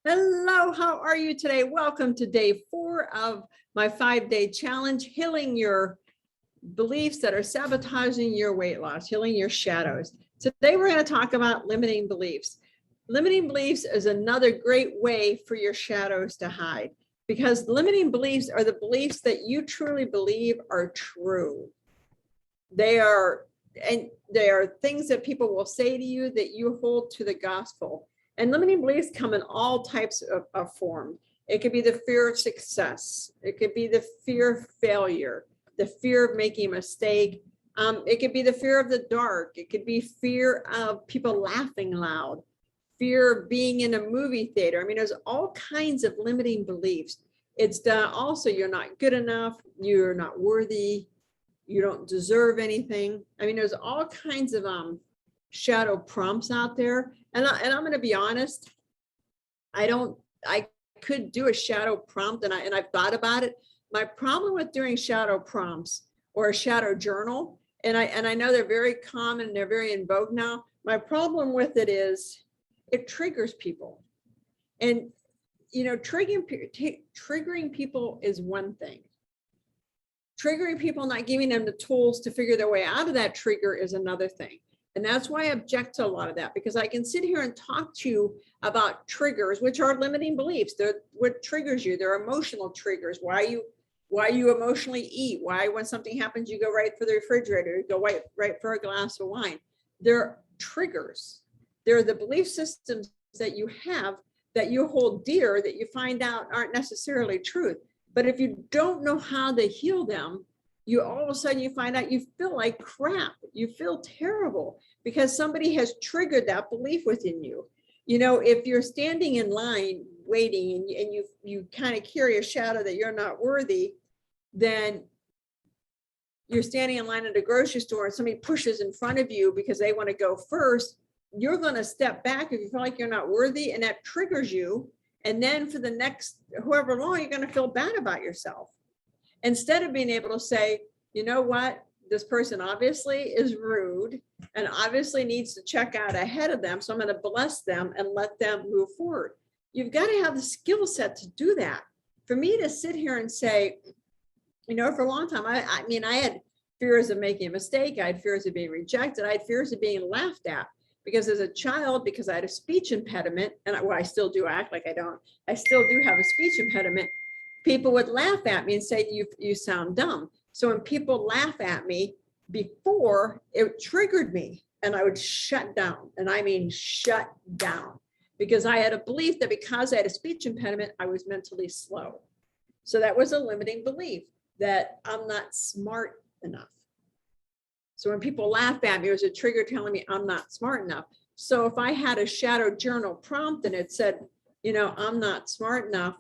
Hello, how are you today? Welcome to day 4 of my 5-day challenge, healing your beliefs that are sabotaging your weight loss, healing your shadows. Today, we're going to talk about limiting beliefs. Limiting beliefs is another great way for your shadows to hide, because limiting beliefs are the beliefs that you truly believe are true. They are things that people will say to you that you hold to the gospel. And limiting beliefs come in all types of form. It could be the fear of success. It could be the fear of failure, the fear of making a mistake. It could be the fear of the dark. It could be fear of people laughing loud, fear of being in a movie theater. I mean, there's all kinds of limiting beliefs. It's also, you're not good enough, you're not worthy, you don't deserve anything. I mean, there's all kinds of shadow prompts out there. And I'm going to be honest, I could do a shadow prompt, and I've thought about it. My problem with doing shadow prompts or a shadow journal, and I know they're very common and they're very in vogue now. My problem with it is it triggers people. And triggering people is one thing. Triggering people, not giving them the tools to figure their way out of that trigger is another thing. And that's why I object to a lot of that, because I can sit here and talk to you about triggers, which are limiting beliefs. They're what triggers you. They're emotional triggers. Why you emotionally eat, why when something happens, you go right for the refrigerator, you go right for a glass of wine. They're triggers. They're the belief systems that you have that you hold dear that you find out aren't necessarily truth. But if you don't know how to heal them, you all of a sudden you find out you feel like crap. You feel terrible because somebody has triggered that belief within you. You know, if you're standing in line waiting and you kind of carry a shadow that you're not worthy, then you're standing in line at a grocery store and somebody pushes in front of you because they want to go first. You're going to step back if you feel like you're not worthy, and that triggers you. And then for the next however long, you're going to feel bad about yourself. Instead of being able to say, you know what, this person obviously is rude and obviously needs to check out ahead of them. So I'm going to bless them and let them move forward. You've got to have the skill set to do that. For me to sit here and say, you know, for a long time, I mean, I had fears of making a mistake. I had fears of being rejected. I had fears of being laughed at. Because as a child, because I had a speech impediment, and I still do act like I don't, I still do have a speech impediment, people would laugh at me and say, you sound dumb. So when people laugh at me before, it triggered me and I would shut down. And I mean, shut down, because I had a belief that because I had a speech impediment, I was mentally slow. So that was a limiting belief that I'm not smart enough. So when people laugh at me, it was a trigger telling me I'm not smart enough. So if I had a shadow journal prompt and it said, you know, I'm not smart enough,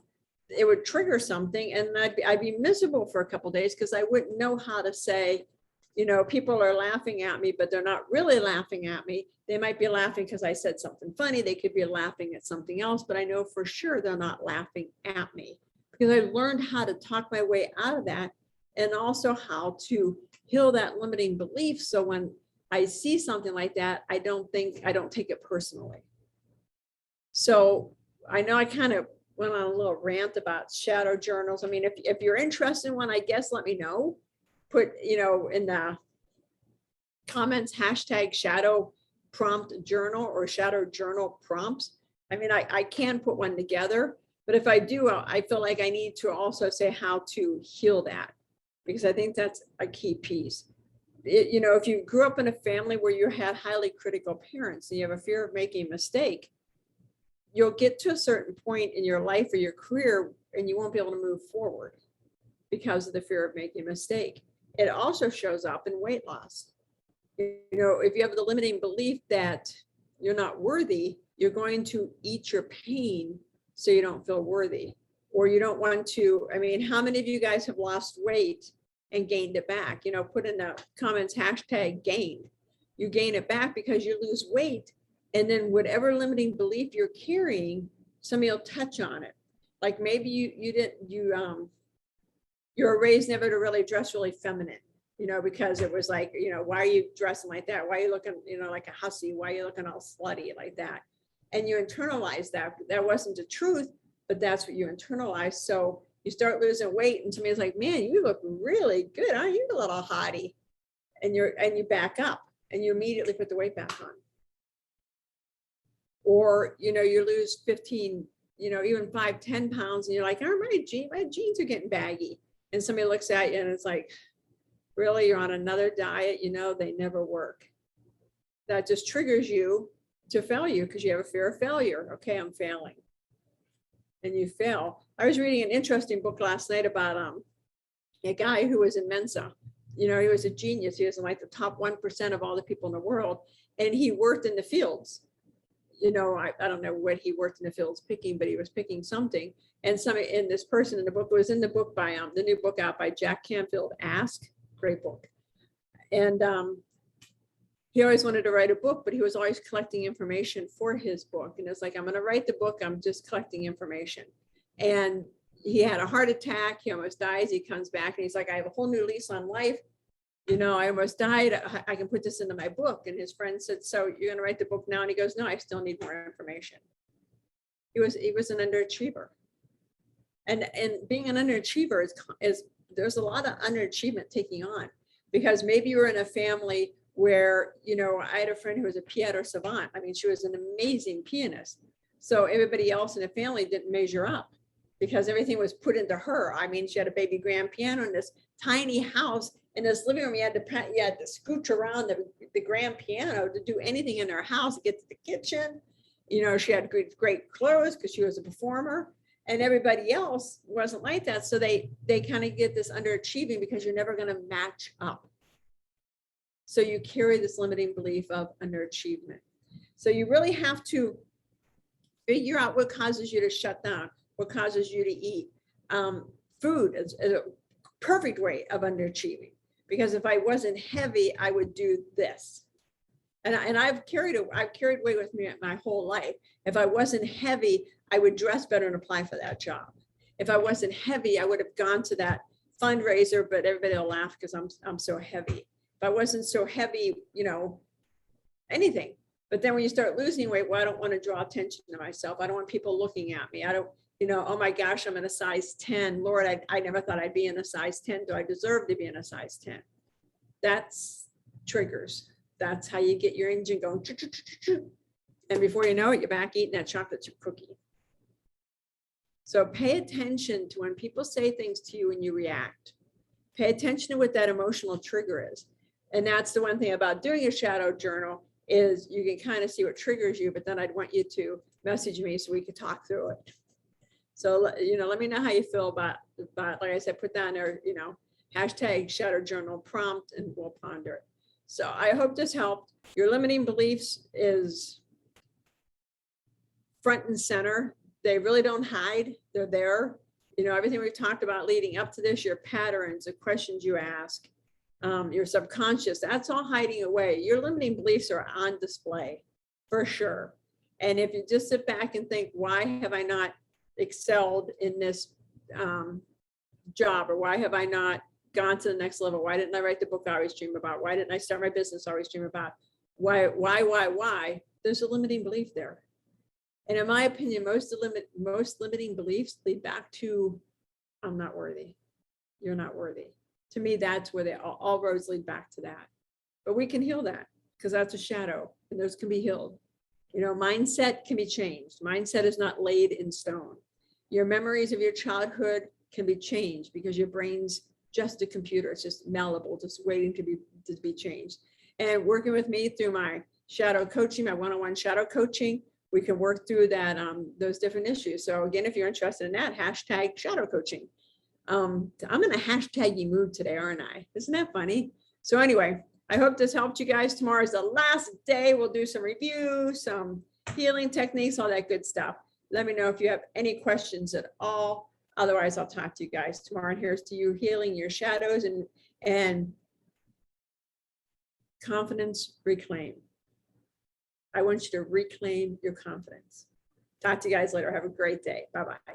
it would trigger something, and I'd be miserable for a couple of days because I wouldn't know how to say, you know, people are laughing at me, but they're not really laughing at me. They might be laughing because I said something funny. They could be laughing at something else, but I know for sure they're not laughing at me, because I learned how to talk my way out of that, and also how to heal that limiting belief. So when I see something like that, I don't take it personally. So I know I kind of went on a little rant about shadow journals. I mean, if you're interested in one, I guess let me know. Put, you know, in the comments, hashtag shadow prompt journal or shadow journal prompts. I mean, I can put one together, but if I do, I feel like I need to also say how to heal that, because I think that's a key piece. You know, if you grew up in a family where you had highly critical parents and you have a fear of making a mistake, you'll get to a certain point in your life or your career and you won't be able to move forward because of the fear of making a mistake. It also shows up in weight loss. You know, if you have the limiting belief that you're not worthy, you're going to eat your pain so you don't feel worthy, or you don't want to. I mean, how many of you guys have lost weight and gained it back? You know, put in the comments, hashtag gained. You gain it back because you lose weight, and then whatever limiting belief you're carrying, somebody will touch on it. Like maybe you're raised never to really dress really feminine, you know, because it was like, you know, why are you dressing like that? Why are you looking, you know, like a hussy? Why are you looking all slutty like that? and you internalize that. That wasn't the truth, but that's what you internalize. So you start losing weight and somebody's like, man, you look really good. Aren't you a little hottie? And you back up and you immediately put the weight back on. Or, you lose 15, even 5, 10 pounds and you're like, oh, my jeans are getting baggy. And somebody looks at you and it's like, really, you're on another diet, they never work. That just triggers you to failure because you have a fear of failure. Okay, I'm failing. And you fail. I was reading an interesting book last night about a guy who was in Mensa. He was a genius. He was in like the top 1% of all the people in the world. And he worked in the fields. I don't know what he worked in the fields picking, but he was picking something. And this person in the book was in the book by the new book out by Jack Canfield, Ask, great book. And he always wanted to write a book, but he was always collecting information for his book. And it's like, I'm going to write the book. I'm just collecting information. And he had a heart attack. He almost dies. He comes back and he's like, I have a whole new lease on life. I almost died. I can put this into my book. And his friend said, so you're going to write the book now? And he goes, no, I still need more information. He was an underachiever. And being an underachiever is there's a lot of underachievement taking on, because maybe you're in a family where, I had a friend who was a piano savant. I mean, she was an amazing pianist. So everybody else in the family didn't measure up because everything was put into her. I mean, she had a baby grand piano in this tiny house. In this living room, you had to scooch around the grand piano to do anything in her house, to get to the kitchen. She had great clothes because she was a performer, and everybody else wasn't like that. So they kind of get this underachieving because you're never going to match up. So you carry this limiting belief of underachievement. So you really have to figure out what causes you to shut down, what causes you to eat. Food is a perfect way of underachieving, because if I wasn't heavy, I would do this. And I've carried weight with me my whole life. If I wasn't heavy, I would dress better and apply for that job. If I wasn't heavy, I would have gone to that fundraiser, but everybody will laugh because I'm so heavy. If I wasn't so heavy, anything. But then when you start losing weight, well, I don't want to draw attention to myself. I don't want people looking at me. I don't, oh my gosh, I'm in a size 10. Lord, I never thought I'd be in a size 10. Do I deserve to be in a size 10? That's triggers. That's how you get your engine going. And before you know it, you're back eating that chocolate chip cookie. So pay attention to when people say things to you and you react. Pay attention to what that emotional trigger is. And that's the one thing about doing a shadow journal is you can kind of see what triggers you, but then I'd want you to message me so we could talk through it. So, let me know how you feel about, like I said, put down there, hashtag shadow journal prompt, and we'll ponder it. So I hope this helped. Your limiting beliefs is front and center. They really don't hide. They're there. Everything we've talked about leading up to this, your patterns, the questions you ask, your subconscious, that's all hiding away. Your limiting beliefs are on display for sure. And if you just sit back and think, why have I not excelled in this job? Or why have I not gone to the next level? Why didn't I write the book I always dream about? Why didn't I start my business I always dream about? Why? There's a limiting belief there. And in my opinion, most limiting beliefs lead back to, I'm not worthy. You're not worthy. To me, that's where all roads lead back to that. But we can heal that because that's a shadow and those can be healed. Mindset can be changed. Mindset is not laid in stone. Your memories of your childhood can be changed because your brain's just a computer. It's just malleable, just waiting to be changed. And working with me through my shadow coaching, my one-on-one shadow coaching, we can work through that, those different issues. So again, if you're interested in that, hashtag shadow coaching. I'm in a hashtaggy mood today, aren't I? Isn't that funny? So anyway, I hope this helped you guys. Tomorrow is the last day. We'll do some reviews, some healing techniques, all that good stuff. Let me know if you have any questions at all. Otherwise, I'll talk to you guys tomorrow. And here's to you healing your shadows and confidence reclaim. I want you to reclaim your confidence. Talk to you guys later. Have a great day. Bye-bye.